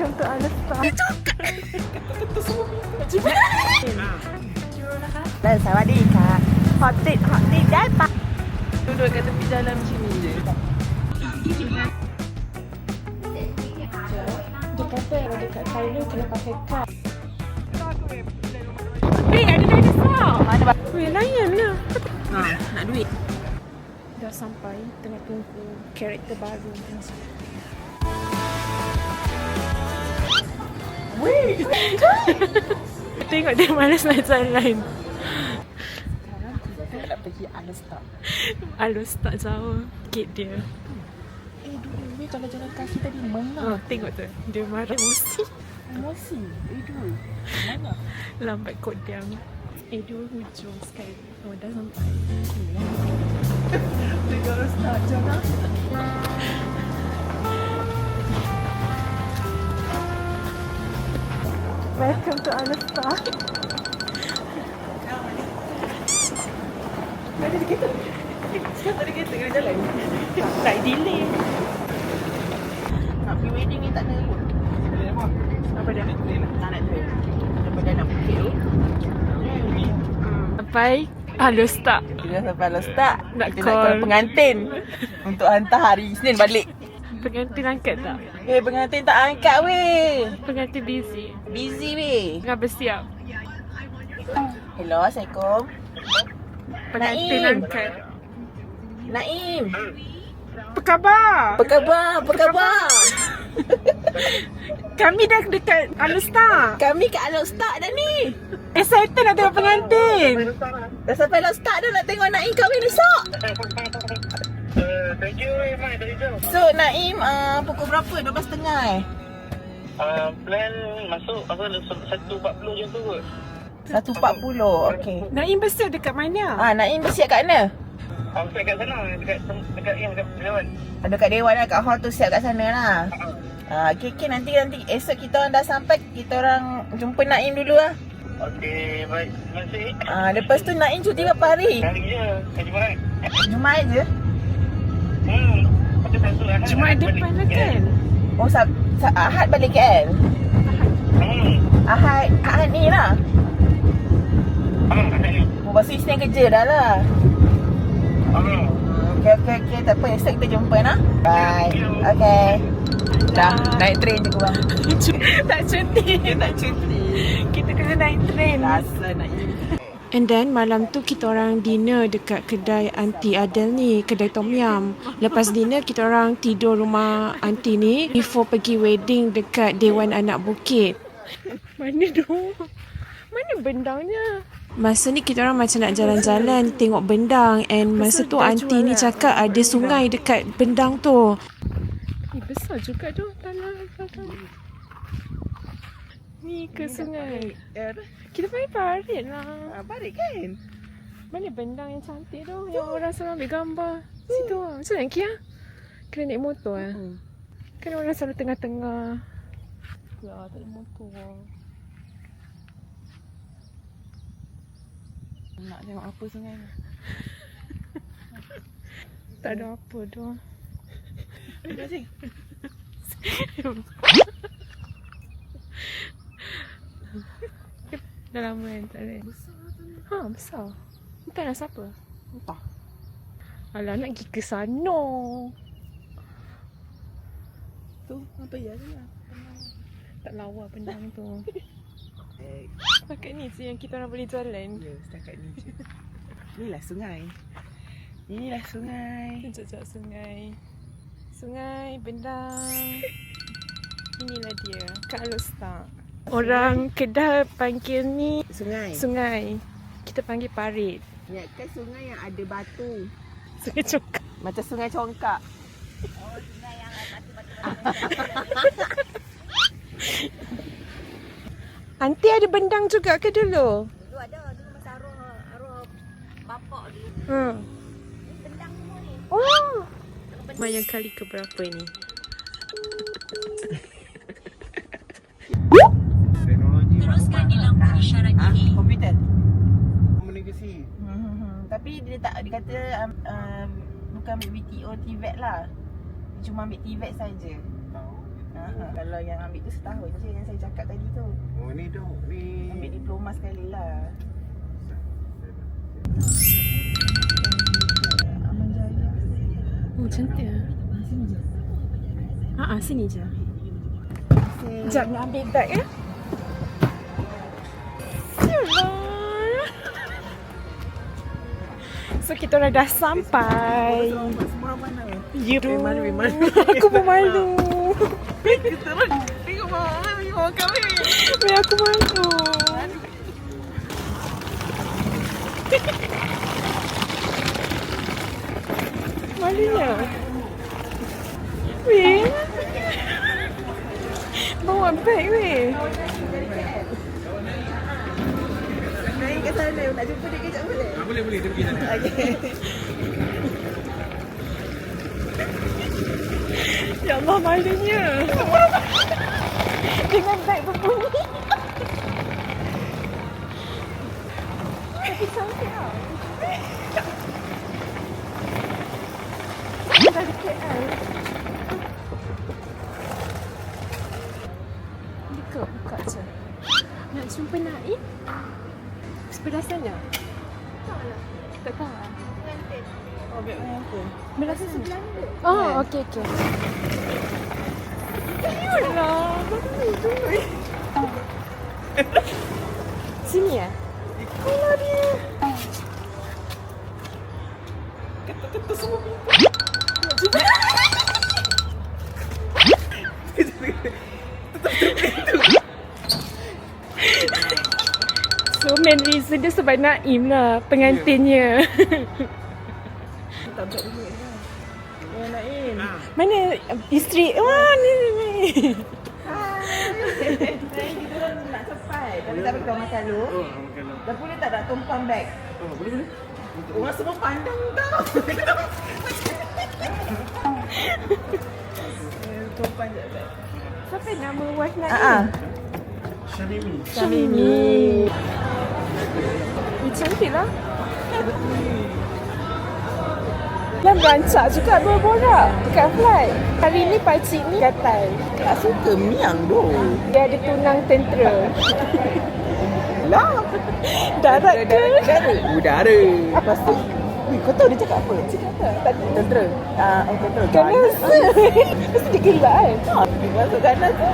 Welcome to Alastar. Kata-kata semua Cuma Dan sawadika. Hot date datang. Duduk kat tepi jalan macam ni je. Dia kata dekat Thailand kena pakai kad. Ada dinosaur. Mana? Weh, lion lah. Nak duit. Dah sampai, tengah tunggu karakter baru. Weh, tengok dia malas nak jalan. Sekarang kita nak pergi Alastar. Alastar jauh. Gate dia. Dulu kalau jalan kaki tadi mana? Tengok tu. Dia marah emosi. Dulu. Mana? Lambat kodang. Dua hujung sekali. Dah sampai. Pergi Alastar jalan. Welcome to Alastar. Ada di kereta. Sekarang ada kereta kena jalan. Tak delay. Nak pergi wedding ni tak ada pun. Apa dia? Tak nak train. Daripada nak pergi tu. Sampai Alastar. Kita sampai Alastar. Kita nak call pengantin untuk hantar hari Isnin balik. Pengantin angkat tak? Pengantin tak angkat weh. Pengantin busy. Busy weh. Tengah bersiap. Hello, Assalamualaikum. Pengantin Naim. Angkat. Naim. Apa khabar? Kami dah dekat Alastar. Kami kat Alastar dah ni. Excited nak tengok pengantin. Dah sampai Alastar dah nak tengok Naim kahwin esok. Thank you, Mak. Dari jauh. So, Naim pukul berapa? 12.30 Plan masuk 1.40 macam tu kot. 1.40, okey. Naim bersiap dekat mana? Naim bersiap kat mana? Siap kat sana, dekat Dewan. Dekat Dewan lah, kat hall tu siap kat sana lah. Okey, nanti esok kita orang dah sampai, kita orang jumpa Naim dulu lah. Okey, baik. Terima kasih. Lepas tu Naim cuti berapa hari? Hari je, hari Jumaat. Jumaat je? Lepas tu besok Ahad. Jumaat depan lah kan? Oh, Ahad balik KL? Ahad ni lah? Ahad ni. Lepas tu Isnin kerja dah lah. Okey, tak apa, esok kita jumpa nah. Bye. Okey. Dah, naik train je korang. Tak cuti. Kita kena naik train. Rasa Naim. And then malam tu kita orang dinner dekat kedai Aunty Adel ni, kedai Tom Yum. Lepas dinner kita orang tidur rumah Aunty ni before pergi wedding dekat Dewan Anak Bukit. Mana tu? Mana bendangnya? Masa ni kita orang macam nak jalan-jalan tengok bendang, and masa tu Aunty ni cakap ada sungai dekat bendang tu. Besar juga tu tanah. Ni ke sungai. Kita pergi parit lah. Parit kan? Mana bendang yang cantik tu? Yang orang selalu ambil gambar. Situ lah. Macam mana Kia? Kena naik motor lah. Kan orang selalu tengah-tengah. Ya, tak ada motor lah. Nak tengok apa sungai ni? Tak ada apa tu. Terima kasih. Dah lama kan tak ada. Besar. Entah lah siapa. Entah. Alah, nak pergi ke sana. Tu, apa ya lah. Tak lawa bendang tu. Setakat ni je yang kita orang boleh jalan. Ya, setakat ni je. Inilah sungai. Sekejap sungai. Sungai, bendang. Inilah dia, kat Alastar. Orang Kedah panggil ni sungai. Kita panggil parit. Ya, kan sungai yang ada batu. Sungai congkak. Macam sungai congkak. Oh, sungai yang batu-batu. Aunty ada bendang juga ke dulu? Dulu ada. Dulu masa arwah bapak dulu. Ni bendang semua ni. Oh. Yang kali ke berapa ni? Teruskan di lampu isyarat ini. Komputer? Komunikasi. Tapi dia kata bukan ambil BTO TVET lah. Dia cuma ambil TVET saja. Kalau yang ambil tu setahun je yang saya cakap tadi tu. Oh ni dok, ni. Ambil diploma sekali lah. Aman Jaya. Oh, cantik lah. Sini je. Sini je. Okey. Sekejap nak ambil bag ya. Yalah. So kita orang dah sampai. Semua orang mana? You. Malu. Aku pun malu. Kita orang tengok mama kami. Weh, aku malu. Malunya. Weh. Bawa beg weh. Naik ke sana. Nak jumpa dia kejap boleh? Boleh, dia pergi sana. Okey. Ya Allah, malunya. Dengan beg berbunyi. Tapi cantik tau. Dari KL. Buka je. Nak jumpa Naim? Sebelah sana? Tak tahu lah. Oh, beg mana tu? Sebelah sana? Oh, okey. Yalah, mana itu? Sini ya? Alah dia. Kata semua pintu. So main reason dia sebab Naim lah pengantinnya. Tak beg dulu lah. Ya Naim. Mana isteri? Wah ni. Hai. Kita orang nak sampai. Tapi tak pergi makan dulu. Oh, makan lah. Dah boleh tak nak tumpang beg? Oh, boleh. Orang semua pandang tau. Tumpang je beg. Siapa nama wife Naim? Syamimi. Syamimi. Dia cantik lah. Dan berancak juga berborak dekat flight. Hari ni pakcik ni gatal. Tak suka miang tu. Dia ada tunang tentera. Lah. Darat ke? Udara. Apa tu? Wih, kau tahu dia cakap apa? Cakap apa? Tadi. Tentera. Tentera. Ganas. Mesti dia gelak kan? Dia masuk ganas tu.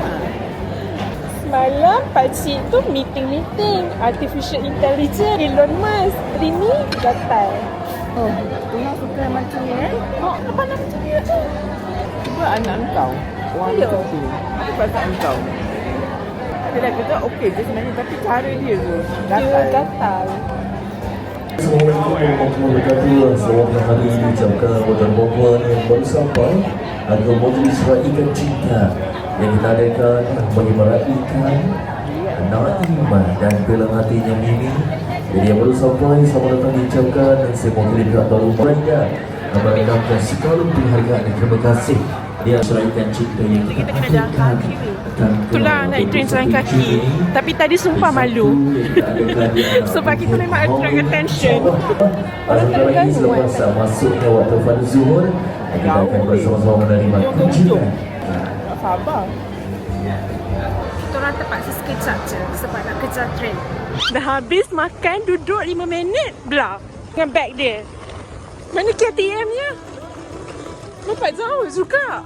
Semalam pakcik tu meeting artificial intelligence Elon Musk. Hari ni gatal. Oh, Tuna suka macam ni Oh, apa nama macam ni tu? Cuba anak kau. Orang Ya. macam tu. Apa perasaan kau? Dia kata okey je sebenarnya tapi cara dia tu Dia gatal. Assalamualaikum warahmatullahi wabarakatuh. Selamat hari ini diucapkan kepada perempuan yang baru sampai atau majlis raikan cinta yang kita adakan bagi meraihkan Naimah dan pelang hatinya Mimi. Jadi yang baru sampai, selamat datang diucapkan dan saya mewakili pihak Tuan Rumah Raja memberikan sekalum penghargaan dan terima kasih dia seraikan cinta yang Kita kena jalan kaki ni. Itulah naik train jalan kaki. Tapi tadi sumpah malu. Sebab kita memang attract attention. Orang tak berganggu kan? Selepas masuknya waktu pada zuhur, kita akan bersama-sama menerima kunjungan. Tak sabar. Kita orang terpaksa sekejap je sebab nak kejar train. Dah habis makan, duduk 5 minit, belah. Dengan beg dia. Mana KTM-nya? Nampak jauh juga.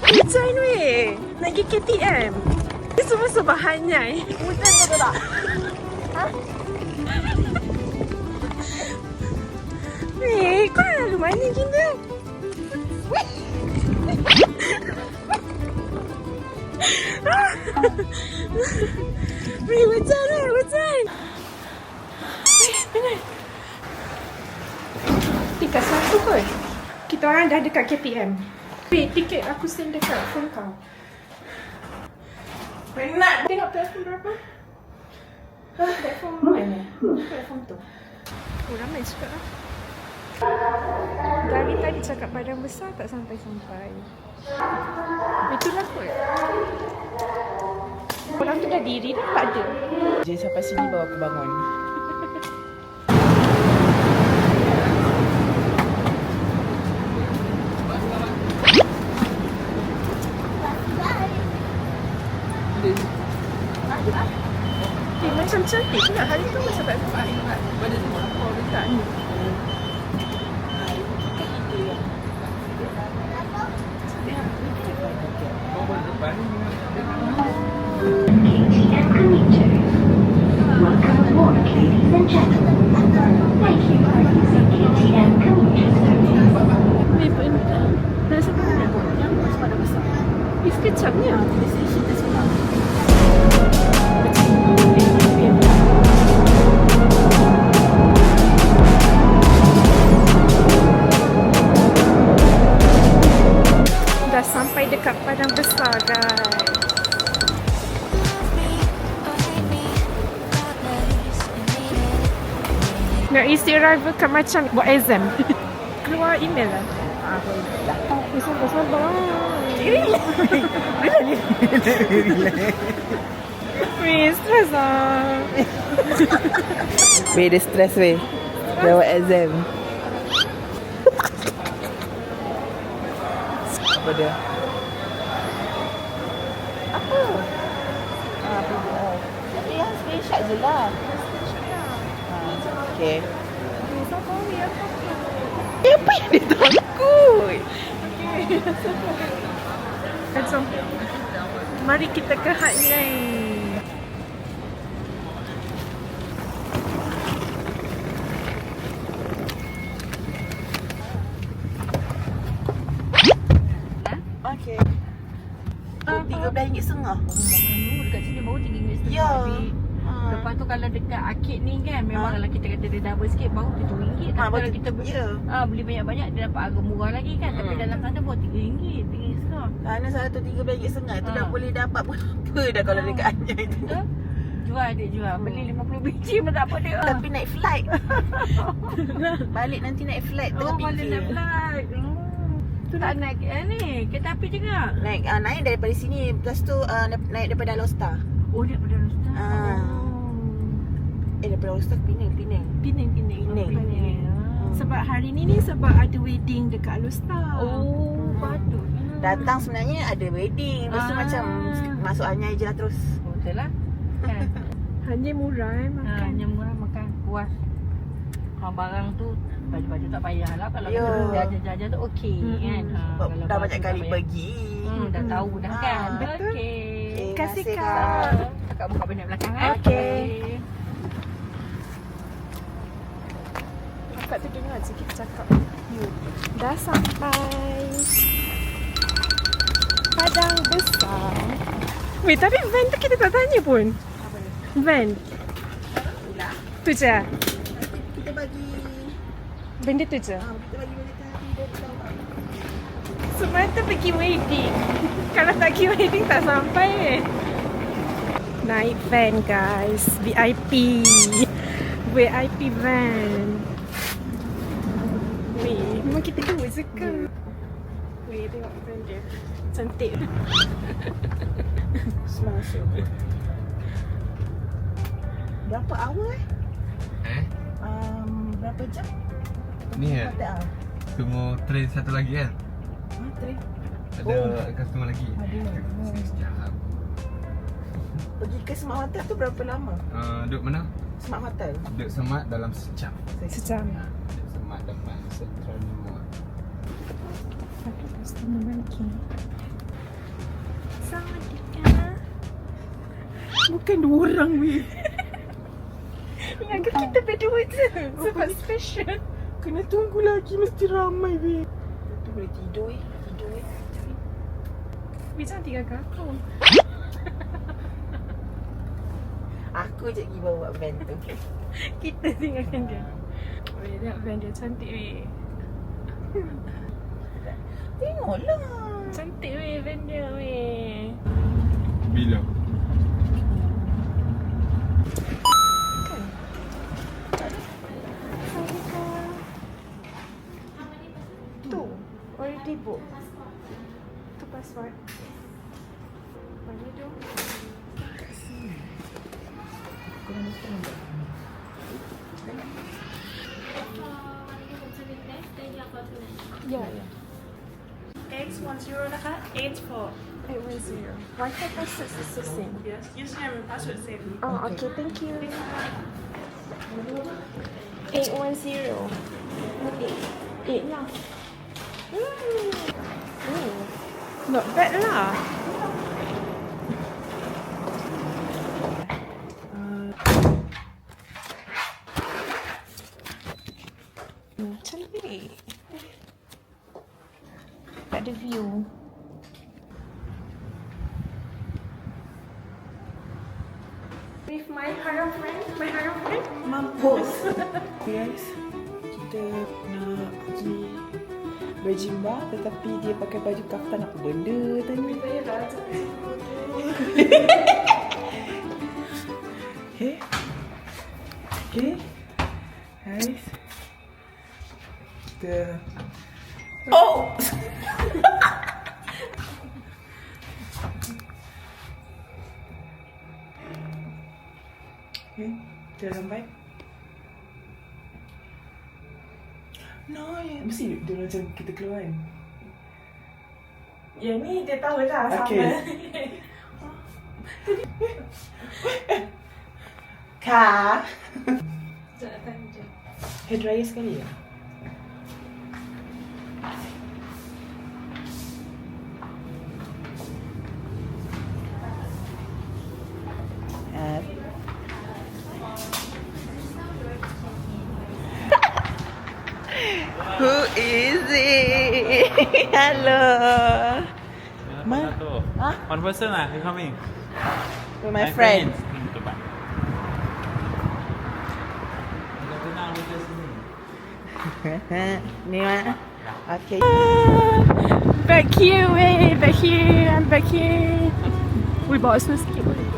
Hujan weh. Nak pergi KTM. Ini semua sebab Hanyai. Hujan betul tak? Weh, kau lalu mana gila? Weh, hujan weh, hujan. Benar. Tiket satu kot. Kita orang dah dekat KTM. Weh, tiket aku send dekat phone kau. Penat. Tengok platform berapa? Platform mana? Platform tu. Oh, ramai juga lah. Dari tadi cakap badan besar tak sampai-sampai. Itulah kot. Orang tu dah diri dah tak ada. Je sampai sini baru aku bangun. macam cantik pula. Hari tu macam tak sempat ingat pada semua apa dekat ni. KTM commuter. Welcome aboard, ladies and gentlemen. Thank you for using KTM commuter service. Ni pun dah sampai mana pun. Yang sebab dah besar. Ni sekejapnya. Kita sekarang. Dah sampai dekat Padang Besar, guys. Nak isi arrival kat macam buat exam. Keluar email lah. Sabar. Weh, stress lah. Weh, dia stress weh. Dia buat exam. Apa dia? Apa? Apa dia? Tapi yang screenshot je lah. Okay. Apa yang dia takut? Jom. Mari kita ke Highland. Okay. RM13.50. Dekat sini baru RM3.50. Ya. Lepas tu kalau dekat arcade ni kan memang kalau kita kata dia double sikit baru RM7. Tapi kalau kita beli banyak-banyak dia dapat harga murah lagi kan. Tapi dalam sana baru RM3. RM3.50. Sana satu RM13.50 tu dah boleh dapat berapa dah kalau dekat Anyai tu. Betul? Jual dia jual. Beli 50 biji pun tak apa dia. Tapi naik flight. Balik nanti naik flight tengah balik fikir. naik flight. Tu tak naik ni kereta api juga. Naik daripada sini. Lepas tu naik daripada Alostar. Oh dia pada Rostan. Daripada Alostar ke Penang. Penang. Sebab hari ni sebab ada wedding dekat Alostar. Oh patut. Datang sebenarnya ada wedding. Lepas tu macam masuk Anyai je lah terus. Betul lah. Kan. Hanya murah makan. Hanya murah makan puas. Barang tu baju-baju tak payah lah. Kalau Ya. kita jajan tu okey kan. Sebab Kalau dah baju banyak tak kali payah. pergi. Dah tahu dah kan. betul. Okey. Terima kasih, Terima Kak. Kakak buka benda belakang Okey. Kakak tu dengar je kita cakap. Dah sampai Padang Besar. Weh, tapi van tu kita tak tanya pun. Van. Tu je. Kita bagi Benda tu je. kita bagi tadi dia tahu. Semata pergi wedding. Kalau tak pergi wedding tak sampai. Naik van guys. VIP. VIP van. Weh, memang kita dua je ke? Weh, tengok van dia. Cantik. Masuk. Berapa hour berapa jam? Ni ya? Ada Tunggu train satu lagi kan? train. Ada customer lagi. Ada. Sekejap. Pergi ke Smart Hotel tu berapa lama? Duduk mana? Smart Hotel. Duduk Semat dalam sejam. Sejam. Duduk Semat depan Central Mall. Aku customer lagi. Sawadika. Bukan dua orang weh. Ingatkan kita berdua je. Sebab special. Kena tunggu lagi, mesti ramai weh. Tu boleh tidur Weh, jangan tinggalkan aku. Aku je pergi bawa van tu. Kita tinggalkan dia. Weh, tengok van dia cantik weh. Tengoklah. Cantik weh van dia weh. Bila? Tu, already book. Tu password. Mana tu? Ya, ya. X10 lah kak, H4. 810. Wi-Fi password is the same. Yes, username and password same. Oh, okay, thank you. 810. 8 lah. Not bad lah. Cantik. Tak ada view. With my haram friend. Mampus. Guys, kita nak pergi berjimba tetapi dia pakai baju kaftan. Apa benda tadi? Saya dah cakap Okay. Okay. Guys. Kita... Oh! Okay. Kita dah sampai. No, mesti dia macam kita keluar kan. yang ni dia tahu lah sama. Okay. Kak. Sekejap tanya je. Hair dryer sekali ya? Who is it? Hello. Ma? Huh? One person lah, you coming? With my friend. Betul pak. Kita kenal kita sini. Ni mak. Okay. Back here, wait, back here, I'm back here. We bawa semua sikit boleh.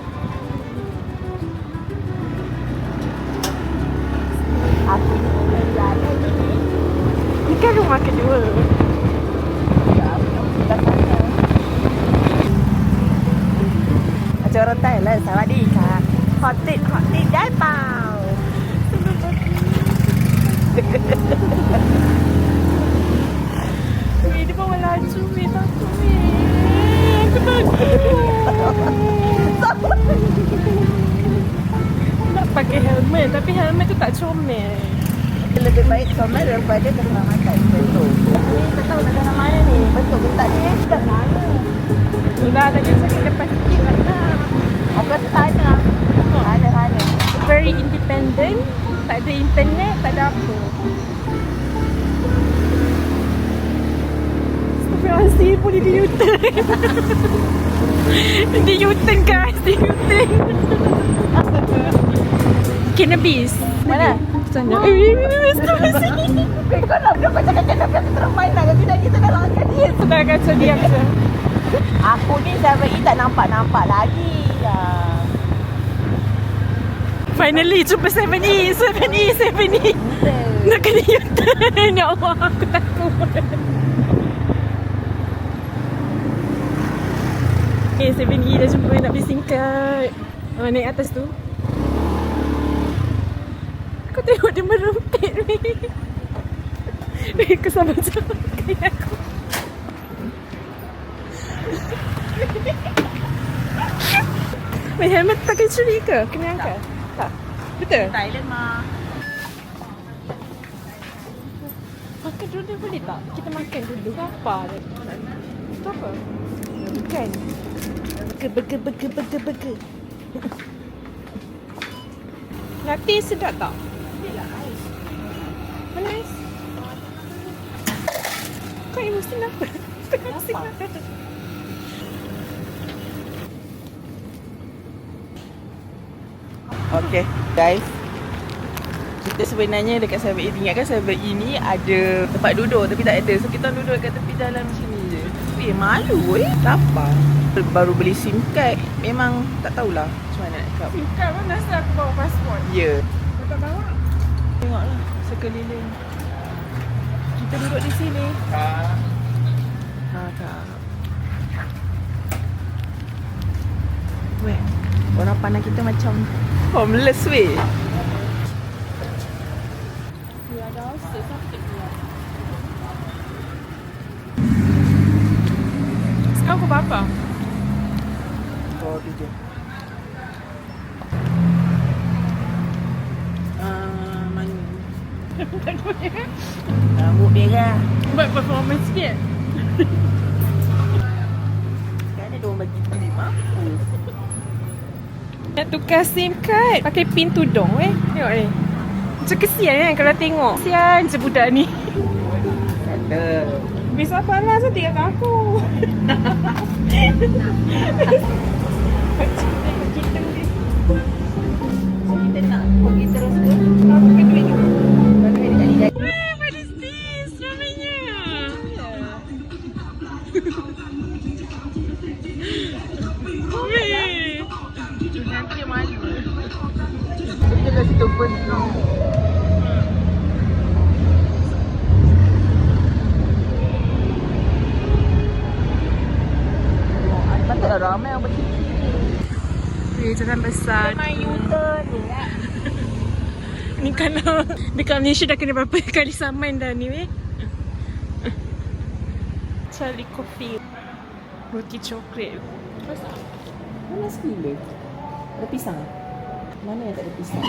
Ni kan rumah kedua. Macam orang Thailand, Sawadika. Hot date, dah pau. Weh, dia bawa laju, weh, takut, weh. Aku takut. Nak pakai helmet, tapi helmet tu tak comel. Lebih baik comel daripada keselamatan. Betul. Ni tak tahu nak jalan mana ni. Betul ke tak ni? Tak mana. Dah tadi sakit lepas sikit lah. Aku sana. Ada. Very independent. Tak ada internet, tak ada apa. Astagfirullahaladzim, boleh di U-turn. Di U-turn guys, di U-turn. Cannabis. Mana? Sana. Astagfirullahaladzim. Kau nak berapa cakap cannabis terus main lah. Tidak kita dah langgar dia. Sudah kacau dia kata. Aku ni 7E tak nampak lagi. Finally jumpa 7E. Nak kena U-turn. Ya Allah, aku takut. Okay, 7E dah jumpa, nak pergi singkat. Naik atas tu. Kau tengok dia merempit ni. Kau sabar jauh kayak aku. Weh, helmet tak kena curi ke? Kena angkat? Tak. Betul? Thailand mah. Makan dulu boleh tak? Kita makan dulu. Apa dia? Itu apa? Bukan. Burger. Latte sedap tak? Mana ais? Kau emosi kenapa? Okay, guys. Kita sebenarnya dekat 7E, ingatkan 7E ni ada tempat duduk tapi tak ada. So kita duduk kat tepi jalan macam ni je. Malu lapar. Baru beli SIM card. Memang tak tahulah macam mana nak cakap. SIM card mana saya aku bawa pasport? Ya. Kau tak bawa? Tengoklah sekeliling. Kita duduk di sini. Tak. Weh, orang pandang kita macam homeless weh. Ya dah sakit dia. Sekarang kau apa? bawah 7. Mana? Rambut dia kan. Buat performance sikit. Kan ada orang bagi duit mampu. Nak tukar SIM card pakai pin tudung Tengok ni. Macam kesian kan kalau tengok. Kesian je budak ni. Ada. Bisa panas tu tinggalkan aku. Kita nak pergi terus ke? Kalau pakai duit ke? Kalau duit dekat ni dah. What is this? Ramainya. Weh. Nanti dia malu. Dia kat situ pun. Patutlah ramai orang berkiki. Jalan besar. Main U-turn ni kan. Ni kalau dekat Malaysia dah kena berapa kali saman dah ni Charlie Coffee. Roti coklat. Mana sekilo? Ada pisang? Mana yang tak ada pisang?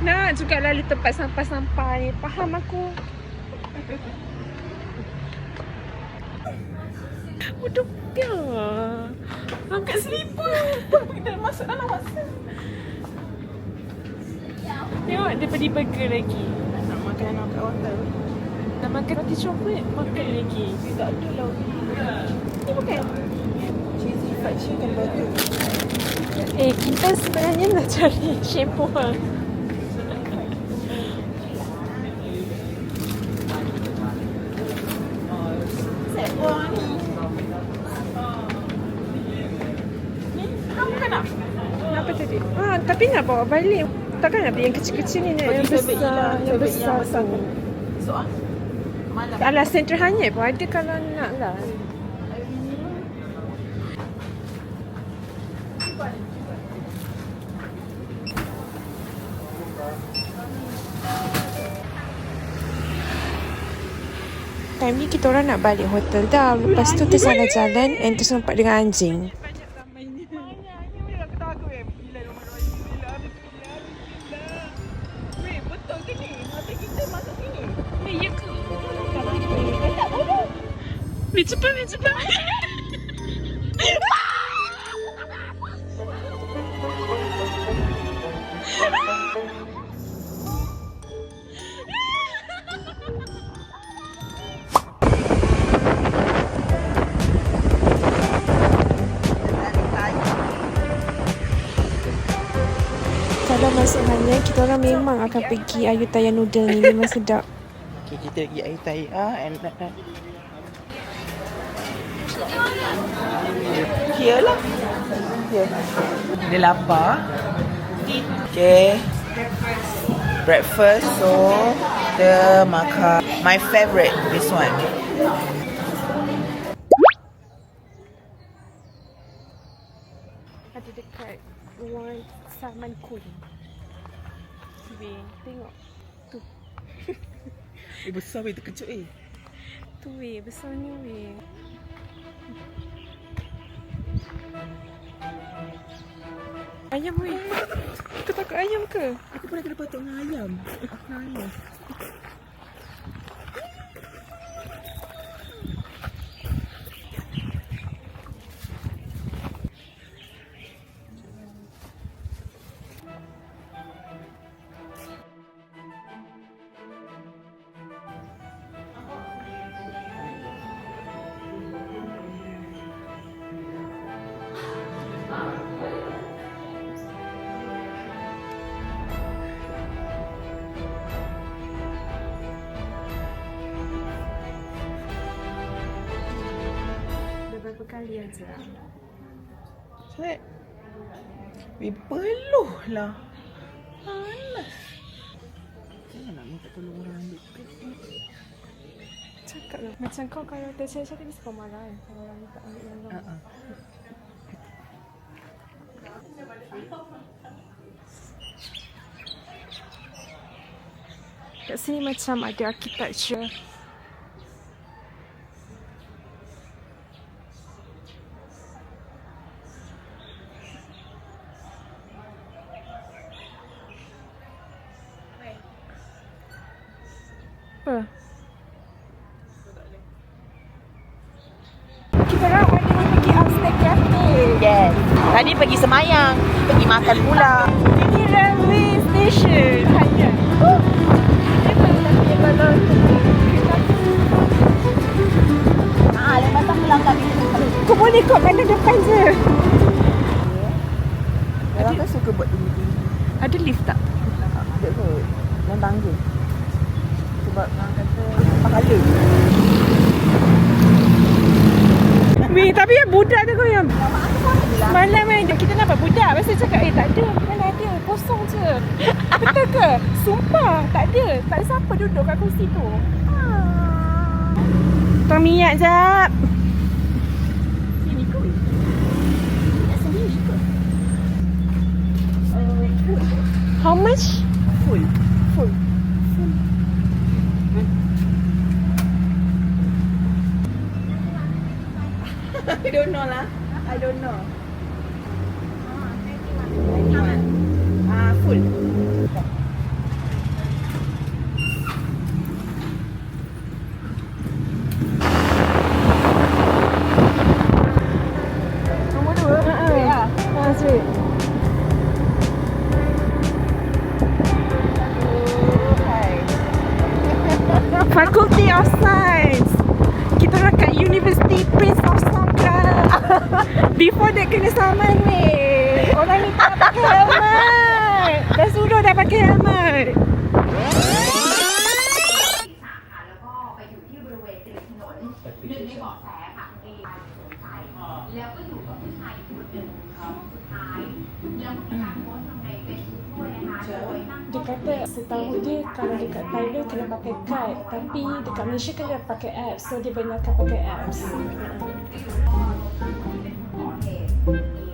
Nak juga lalu tempat sampah-sampah ni. Faham aku. Duduk dia. Angkat selipar. Kita masuk dalam masa. Tengok dia pergi burger lagi. Nak makan anak kat hotel. Nak makan roti coklat, makan lagi. Tak ada lah. Ni bukan. Cheesy fried chicken burger. Kita sebenarnya nak cari shampoo. Set buah ni. Kamu kan nak? Apa tadi? Tapi nak bawa balik. Takkan nak beli yang kecil-kecil ni. Yang besar. Yang besar tu. Esok ah. Malam. Alah, Central Hanyut pun ada kalau nak lah. Time ni kita orang nak balik hotel dah. Lepas tu tersalah jalan and tersempat dengan anjing. Banyak ramainya. Banyak. Aku tahu aku bila rumah Roy. Bila habis. Weh, betul ke ni? Mata kita masuk sini. Ya ke? Tak tahu. Weh, cepat. Kalau masuk Hanyut, kita orang memang akan pergi Ayutthaya Noodle ni. Memang sedap. Okay, kita pergi Ayutthaya and here lah. Here. Dia lapar. Okay. Breakfast. So, kita makan. My favourite, this one. Ada dekat Wan Salman Kun. Weh, tengok. Tu. Besar weh, terkejut Tu weh, besarnya weh. Ayam weh. Kau takut ayam ke? Aku pernah kena patuk dengan ayam. Beberapa kali aja. Set. Weh, peluh lah. Panas. Jangan nak minta tolong orang ambil pet. Cakap lah. Macam kau kalau tercakap mesti kau marah kan. Kalau orang minta ambil yang lain. Kat sini macam ada architecture. Apa? Kita orang hari ni pergi Upstate Cafe. Yes. Tadi pergi semayang, pergi makan pula. Ini railway station. Hanya. Lepas tu pulang kat bilik. Kau boleh ikut mana depan je. Orang kan suka buat tinggi-tinggi. Ada lift tak? Ada kot. Yang tangga. Sebab orang kata pahala. Weh, tapi yang budak tu kau yang malam kan kita nampak budak. Lepas tu cakap, tak ada. Mana ada. Kosong je. Betul ke? Sumpah. Tak ada. Tak ada siapa duduk kat kursi tu. Tuan minyak jap. Sini kot. Nak sendiri kot. How much? Full. Full. I don't know lah. I don't know. Full. Nombor 2? Ya. Straight. Faculty of Science. Kita orang kat University Prince of Songkran. Before dia kena saman weh. Orang ni tak pakai helmet. Dah suruh dah pakai helmet. แล้วก็ไปอยู่ที่บริเวณริมถนนหนึ่งในเบาะแสค่ะมีชายสงสัยแล้วก็อยู่กับผู้ชายอีกคนหนึ่งช่วงสุดท้ายแล้วก็มีการโพสต์ลงในเฟซบุ๊กด้วยนะคะโดยตั้ง Dia kata setahu dia kalau dekat Thailand kena pakai kad, tapi dekat Malaysia kena pakai apps, so dia benarkan pakai apps.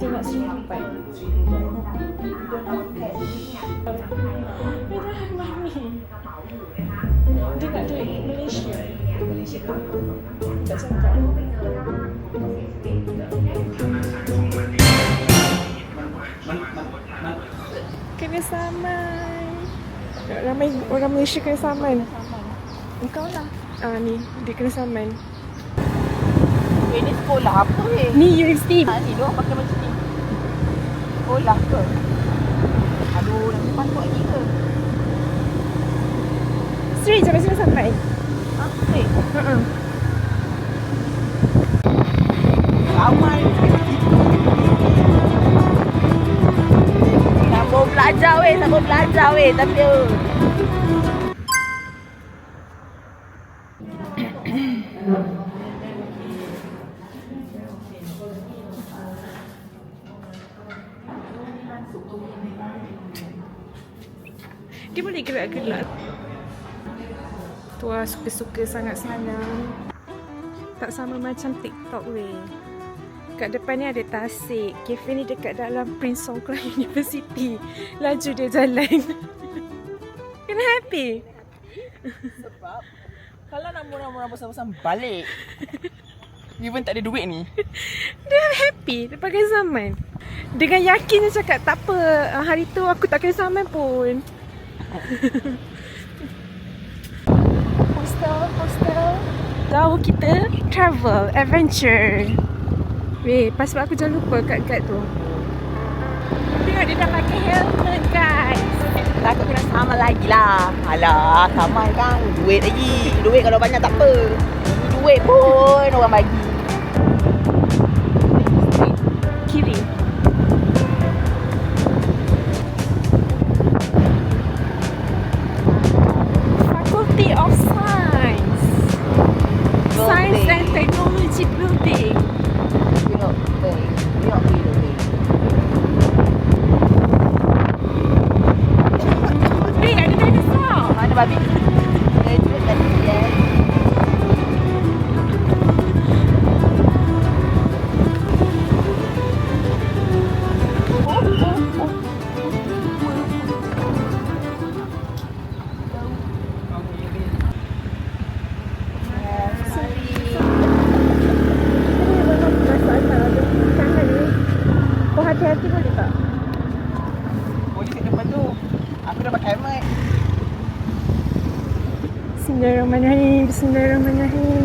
Dia nak RM1. Merah mami. Dia nak duit Malaysia. Tak cakap. Kena saman. Ramai orang Malaysia kena saman. Engkau lah. Ni dia kena saman. Ini sekolah apa Ni universiti. Ni diorang pakai macam ni. Sekolah ke? Aduh, nanti patut lagi ke? Straight sampai sini sampai. Straight. Ha. Ramai. Sambung belajar weh. Tapi Dia boleh gerak-gerak. Tua suka-suka sangat senang. Tak sama macam TikTok weh. Kat depan ni ada tasik. Kafe ni dekat dalam Prince Songkran University. Laju dia jalan. Kena happy. sebab kalau nak murah-murah bosan-bosan balik. Even tak ada duit ni. Dia happy. Dia pakai zaman. Dengan yakin dia cakap tak apa. Hari tu aku tak kena zaman pun. Hostel. Tahu kita travel, adventure. Weh, pas aku jangan lupa kat guide tu. Tengok dia dah pakai helmet guys. Takut kena sama lagi lah. Alah, sama kan. Duit lagi. Duit kalau banyak tak apa. Ini duit pun orang bagi. Kiri. Faculty of Science. Science and Technology Building. Tengok duit. Weh, ada dinosaur. Mana babi? Duit tadi. Bismillahirrahmanirrahim. Bismillahirrahmanirrahim.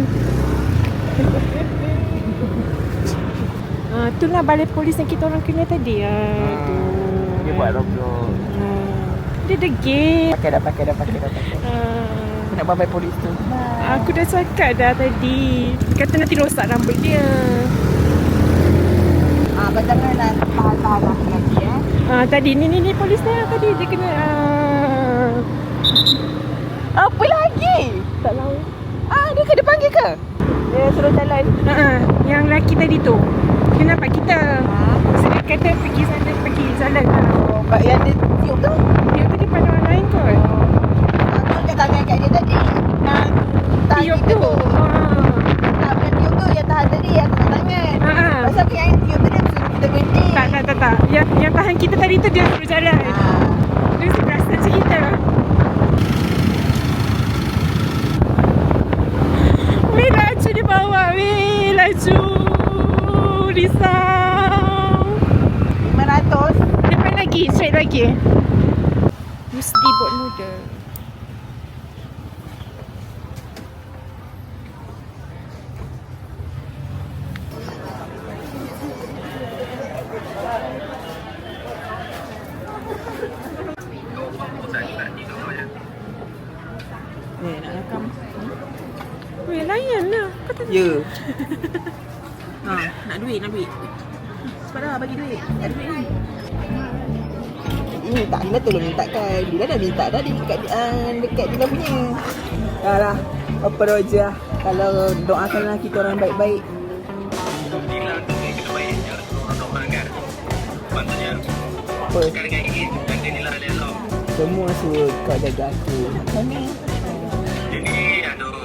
Itulah balai polis yang kita orang kena tadi. Dia buat logo. Dia ada gate. Pakai dah. Nak babai polis tu. Aku dah cakap dah tadi. Kata nanti rosak rambut dia. Jangan nak tahan lagi Tadi ni polis dia tadi dia kena Apa lagi? tak tahu. Dia kena panggil ke? Dia suruh jalan. Yang lelaki tadi tu. Dia nampak kita. So dia kata pergi sana, pergi jalan. Yang dia tiup tu? Dia tadi pada orang lain kot. Aku kat tangan kat dia tadi. Yang tahan Tiup kita tu. tu. Tak, bukan tiup tu. Yang tahan tadi aku kat tangan. Pasal aku yang tiup tu dia suruh kita berhenti. Tak. Yang tahan kita tadi tu dia suruh jalan. Dia rasa macam kita. Weh, laju dia bawa. Weh, laju. Risau. 500. Depan lagi, straight lagi. Mesti buat noodle. Nak rakam. Weh, layan lah. Kau tak Ya. Nak duit. Pada bagi duit. Tak duit ni. Ini tak, Dila tolong mintakan. Dila dah minta dah dekat Dila punya. Dah lah. Apa roja. Kalau doakanlah kita orang baik-baik. Dila tu dia kena baik je. Untuk orang kan. Maksudnya Apa? sekarang dengan ingin jaga Dila elok. Semua suruh kau jaga aku. Macam Jadi aduh.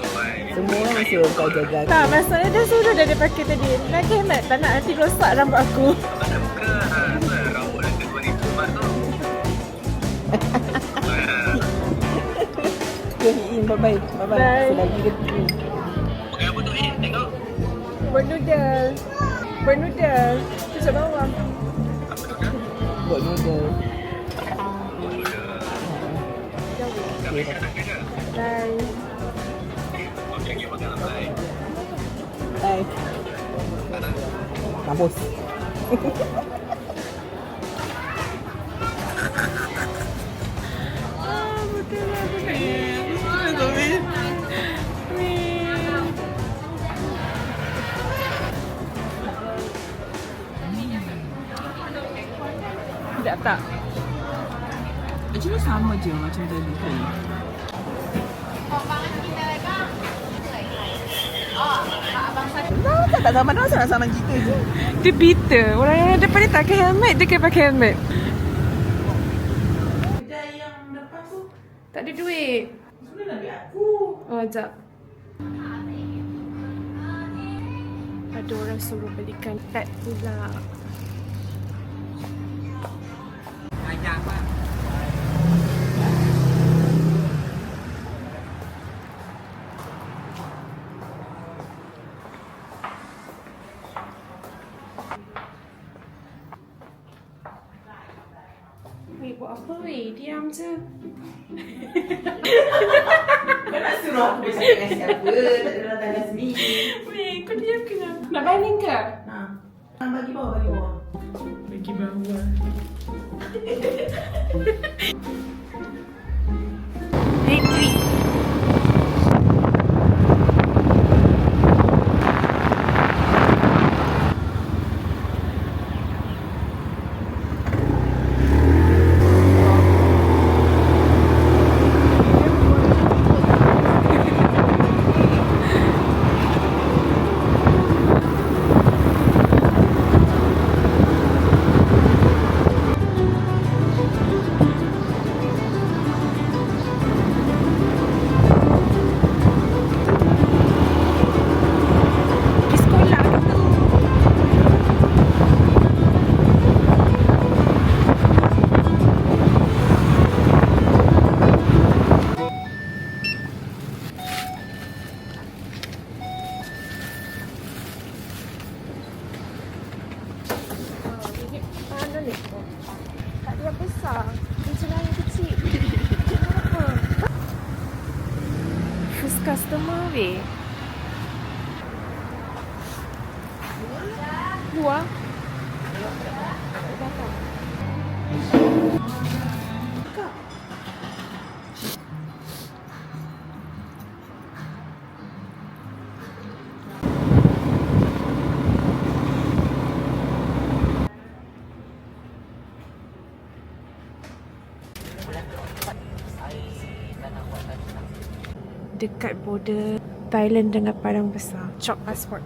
semua orang suruh kau jaga aku. tak, masalahnya dia suruh dia pakai tadi. Lagi hemat, tak nak nanti rosak rambut aku. Pada muka rambut yang kedua ni kumat tu. Okay, bye-bye. Bye. Selagi dia ni. Pakai apa tu tengok. Buat noodle. Buat noodle. Tutup bawah. Apa tu dah? Buat noodle. Dah makan nak kena. Bye. Okey, makan lah. Bye. Bye. Mampus. Betul lah aku nak Sedap tak? Actually sama je macam tadi kan. Tak sama dah, nak sama kita je. Dia bitter. Orang yang depan dia tak pakai helmet, dia kena pakai helmet. Kedai yang lepas tu Tak ada duit. sebenarnya nak beli aku. Oh, sekejap. Ada orang suruh belikan pet pula. Banyak pak. Weh, buat apa weh? Diam je. Kau nak suruh aku bercakap dengan siapa? Tak ada orang tanya sendiri. Weh, kau diam kenapa? Nak banding ke? Bagi bawah. Bagi bawah. Henry. customer weh. Dua. Dekat border Thailand dengan Padang Besar. Chop passport.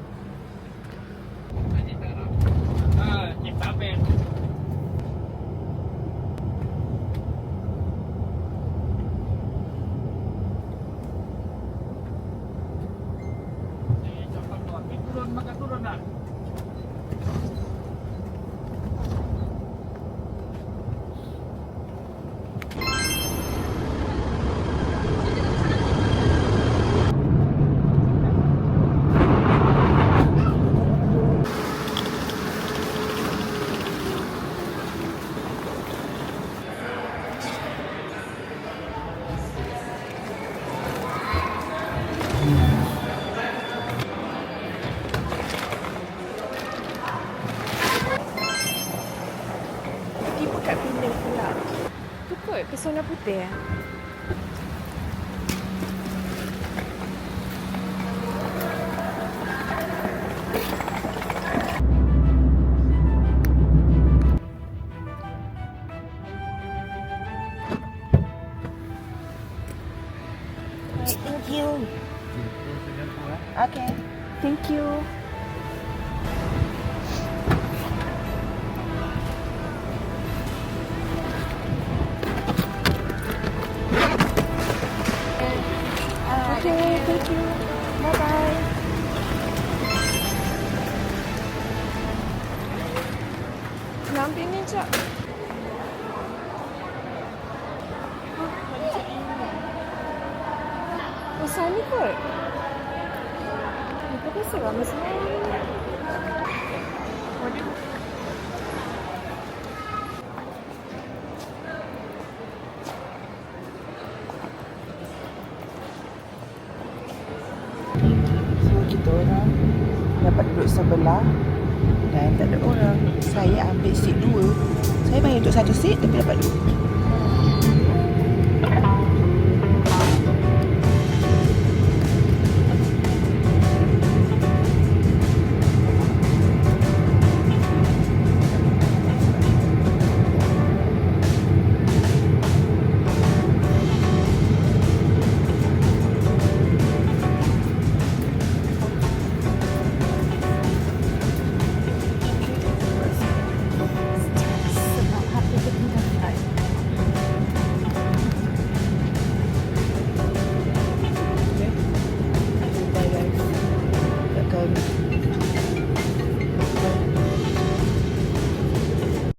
Pergi kat Penang pula. Tu kot Pesona Putih eh? Thank you. Okay. Thank you. Okay, thank you. Bye-bye. Nak ambil ni sekejap. Oh, sana kot. Kita biasa ramai semua. So kita orang dapat duduk sebelah dan tak ada orang. Saya ambil seat 2. Saya bayar untuk satu seat tapi dapat duduk.